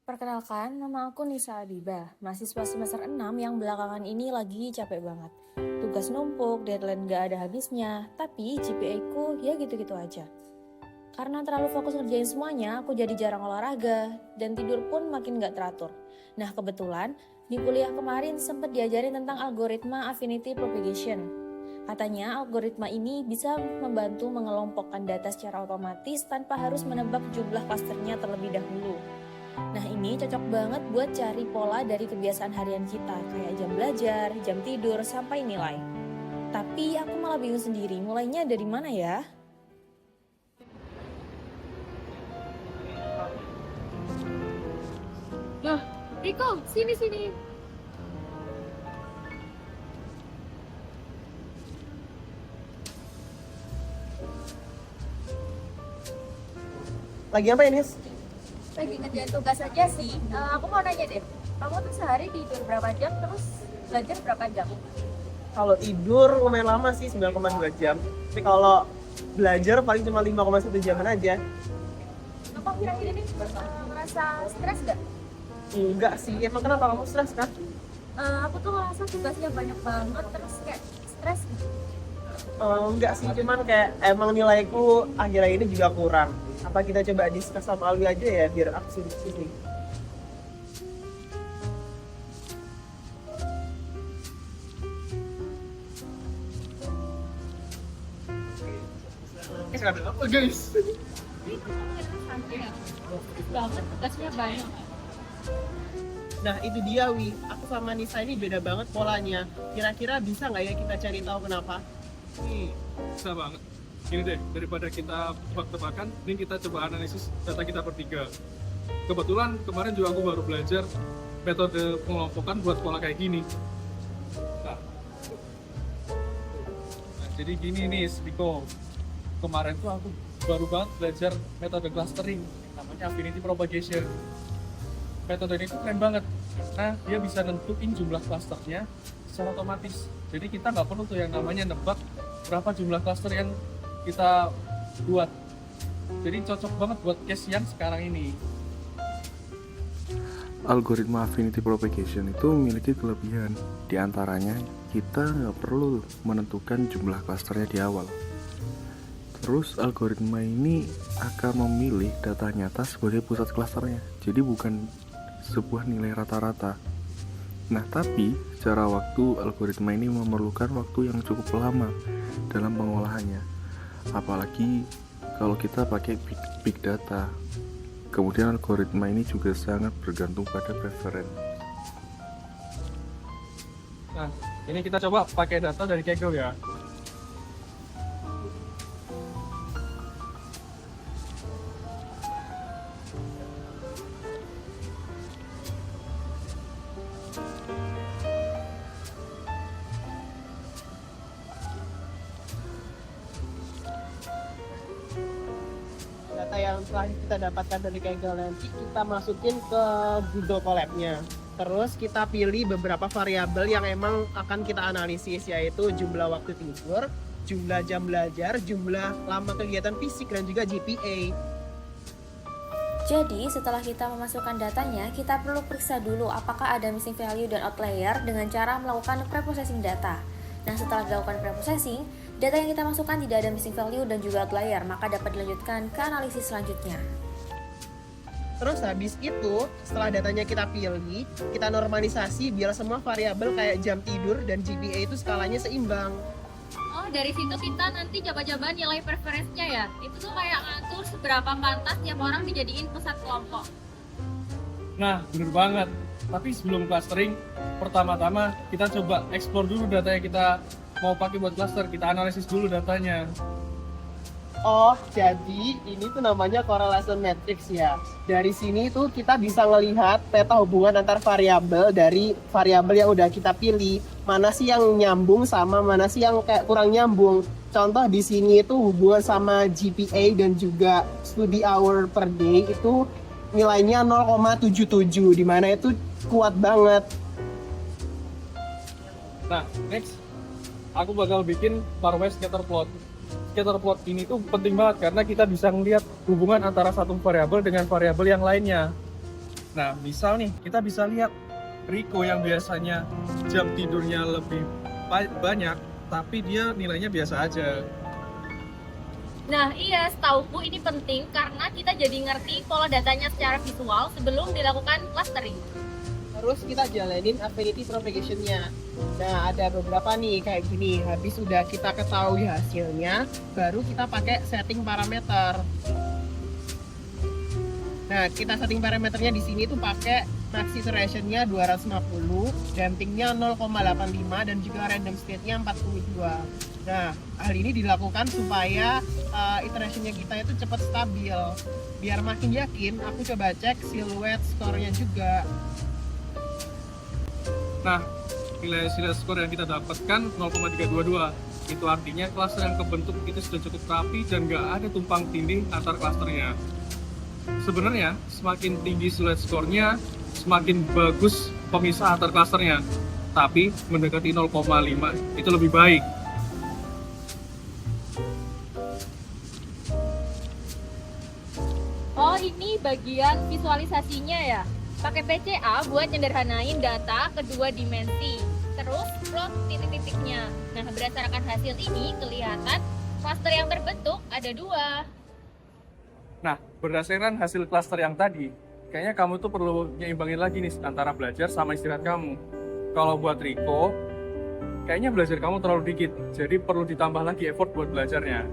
Perkenalkan, nama aku Nisa Abiba, mahasiswa semester 6 yang belakangan ini lagi capek banget. Tugas numpuk, deadline gak ada habisnya, tapi GPA ku ya gitu-gitu aja. Karena terlalu fokus ngerjain semuanya, aku jadi jarang olahraga, dan tidur pun makin gak teratur. Nah kebetulan, di kuliah kemarin sempat diajarin tentang algoritma affinity propagation. Katanya algoritma ini bisa membantu mengelompokkan data secara otomatis tanpa harus menebak jumlah klasternya terlebih dahulu. Nah ini cocok banget buat cari pola dari kebiasaan harian kita, kayak jam belajar, jam tidur, sampai nilai. Tapi aku malah bingung sendiri, mulainya dari mana ya? Loh, Riko, sini. Lagi apa ini? Lagi ngerjain tugas aja sih. Aku mau nanya deh, kamu tuh sehari tidur berapa jam, terus belajar berapa jam? Kalau tidur lumayan lama sih, 9,2 jam. Tapi kalau belajar paling cuma 5,1 jaman aja. Kamu kira-kira ini merasa stres gak? Enggak sih, emang kenapa kamu stres kan? Aku tuh ngerasa tugasnya banyak banget, terus kayak stres gitu. Enggak sih, cuman kayak emang nilaiku akhir-akhir ini juga kurang. Apa kita coba discuss sama Alwi aja ya, biar aku sini. Ada apa guys? Ini kamu kira santai ya? Banget, tugasnya banyak. Nah itu dia Wi, aku sama Nisa ini beda banget polanya. Kira-kira bisa nggak ya kita cari tahu kenapa? Bisa banget. Gini deh, daripada kita tebak-tebakan, ini kita coba analisis data kita bertiga. Kebetulan kemarin juga aku baru belajar metode pengelompokan buat pola kayak gini. Nah, jadi gini nih, Riko. Kemarin tuh aku baru banget belajar metode clustering, namanya affinity propagation. Metode ini tuh keren banget, karena dia bisa nentuin jumlah klasternya secara otomatis. Jadi kita nggak perlu tuh yang namanya nebak berapa jumlah klaster yang kita buat. Jadi cocok banget buat case yang sekarang ini. Algoritma affinity propagation itu memiliki kelebihan. Di antaranya, kita nggak perlu menentukan jumlah klasternya di awal. Terus algoritma ini akan memilih data nyata sebagai pusat klasternya, jadi bukan sebuah nilai rata-rata. Nah, tapi secara waktu algoritma ini memerlukan waktu yang cukup lama dalam pengolahannya. Apalagi kalau kita pakai big data. Kemudian algoritma ini juga sangat bergantung pada preferensi. Nah, ini kita coba pakai data dari Kaggle ya. Data yang telah kita dapatkan dari Kaggle nanti kita masukin ke Google Colab-nya. Terus kita pilih beberapa variabel yang emang akan kita analisis, yaitu jumlah waktu tidur, jumlah jam belajar, jumlah lama kegiatan fisik, dan juga GPA. Jadi setelah kita memasukkan datanya, kita perlu periksa dulu apakah ada missing value dan outlier dengan cara melakukan preprocessing data. Nah setelah dilakukan preprocessing, data yang kita masukkan tidak ada missing value dan juga outlier, maka dapat dilanjutkan ke analisis selanjutnya. Terus habis itu, setelah datanya kita pilih, kita normalisasi biar semua variabel kayak jam tidur dan GPA itu skalanya seimbang. Oh, dari situ kita nanti coba-coba nilai preferensinya ya. Itu tuh kayak ngatur seberapa pantas tiap orang dijadiin pusat kelompok. Nah, bener banget. Tapi sebelum clustering, pertama-tama kita coba explore dulu data yang kita mau pakai buat cluster. Kita analisis dulu datanya. Oh, jadi ini tuh namanya correlation matrix ya. Dari sini tuh kita bisa melihat peta hubungan antar variabel dari variabel yang udah kita pilih. Mana sih yang nyambung sama mana sih yang kayak kurang nyambung. Contoh di sini itu hubungan sama GPA dan juga study hour per day itu nilainya 0,77, di mana itu kuat banget. Nah, next, aku bakal bikin pairwise scatter plot. Scatter plot ini tuh penting banget karena kita bisa ngeliat hubungan antara satu variabel dengan variabel yang lainnya. Nah, misal nih, kita bisa lihat Riko yang biasanya jam tidurnya lebih banyak, tapi dia nilainya biasa aja. Nah, iya, setauku ini penting karena kita jadi ngerti pola datanya secara visual sebelum dilakukan clustering. Terus kita jalanin affinity propagation-nya. Nah, ada beberapa nih kayak gini. Habis sudah kita ketahui hasilnya, baru kita pakai setting parameter. Nah, kita setting parameternya di sini tuh pakai max iteration-nya 250, dampingnya 0,85 dan juga random state-nya 42. Nah, hal ini dilakukan supaya iteration-nya kita itu cepat stabil. Biar makin yakin, aku coba cek silhouette score-nya juga. Nah, nilai silhouette score yang kita dapatkan 0,322. Itu artinya cluster yang kebentuk itu sudah cukup rapi dan nggak ada tumpang tindih antar clusternya. Sebenarnya, semakin tinggi silhouette score-nya, semakin bagus pemisah antar clusternya. Tapi, mendekati 0,5 itu lebih baik. Oh, ini bagian visualisasinya ya. Pakai PCA buat nyederhanain data kedua dimensi. Terus plot titik-titiknya. Nah, berdasarkan hasil ini kelihatan cluster yang terbentuk ada 2. Nah, berdasarkan hasil cluster yang tadi, kayaknya kamu tuh perlu nyimbangin lagi nih antara belajar sama istirahat kamu. Kalau buat Riko, kayaknya belajar kamu terlalu dikit, jadi perlu ditambah lagi effort buat belajarnya.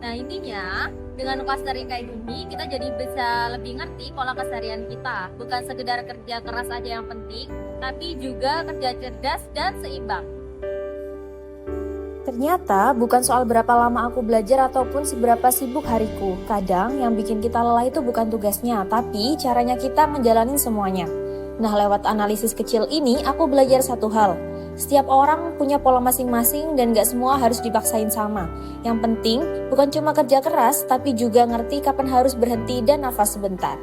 Nah, intinya dengan clustering kayak gini kita jadi bisa lebih ngerti pola keseharian kita. Bukan sekedar kerja keras aja yang penting, tapi juga kerja cerdas dan seimbang. Ternyata bukan soal berapa lama aku belajar ataupun seberapa sibuk hariku. Kadang yang bikin kita lelah itu bukan tugasnya, tapi caranya kita menjalani semuanya. Nah, lewat analisis kecil ini aku belajar satu hal. Setiap orang punya pola masing-masing dan gak semua harus dipaksain sama. Yang penting bukan cuma kerja keras, tapi juga ngerti kapan harus berhenti dan nafas sebentar.